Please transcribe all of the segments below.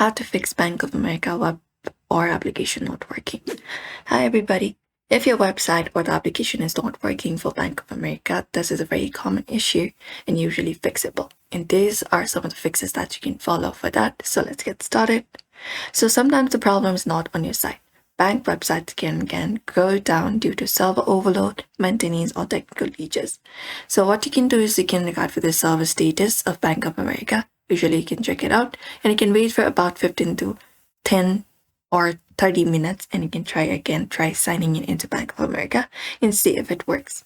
how to fix Bank of America web or application not working. Hi everybody. If your website or the application is not working for Bank of America, this is a very common issue and usually fixable. And these are some of the fixes that you can follow for that. So let's get started. So sometimes the problem is not on your site. Bank websites can go down due to server overload, maintenance, or technical glitches. So what you can do is you can look out for the server status of Bank of America. Usually you can check it out and you can wait for about 15 to 10 or 30 minutes and you can try signing in into Bank of America and see if it works.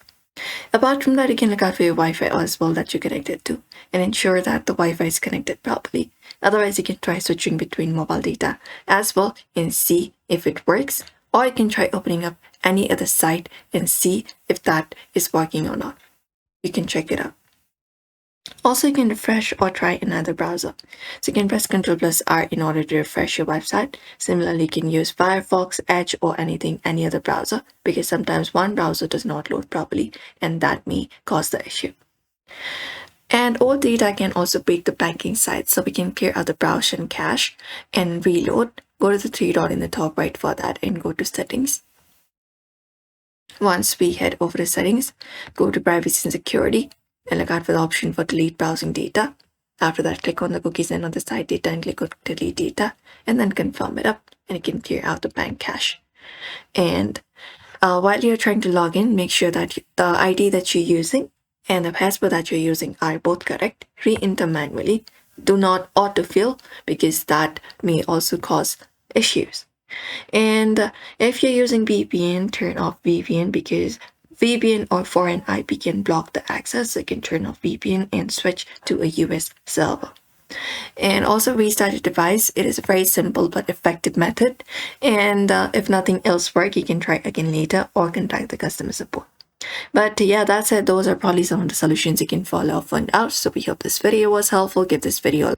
Apart from that, you can look out for your Wi-Fi as well that you're connected to and ensure that the Wi-Fi is connected properly. Otherwise, you can try switching between mobile data as well and see if it works. Or you can try opening up any other site and see if that is working or not. You can check it out. Also, you can refresh or try another browser. So you can press Ctrl+R in order to refresh your website. Similarly, you can use Firefox, Edge, or any other browser because sometimes one browser does not load properly and that may cause the issue. And old data can also break the banking site, so we can clear out the browse and cache and reload. Go to the three dot in the top right for that and go to settings. Once we head over to settings, go to privacy and security and look out for the option for delete browsing data. After that, click on the cookies and on the site data and click on delete data and then confirm it up and you can clear out the bank cache. And while you're trying to log in, make sure that the ID that you're using and the password that you're using are both correct. Re-enter manually. Do not autofill because that may also cause issues. And if you're using VPN, turn off VPN because VPN or foreign IP can block the access. So you can turn off VPN and switch to a US server. And also restart your device. It is a very simple but effective method. And if nothing else works, you can try again later or contact the customer support. But yeah, that said, those are probably some of the solutions you can follow for now. So we hope this video was helpful. Give this video a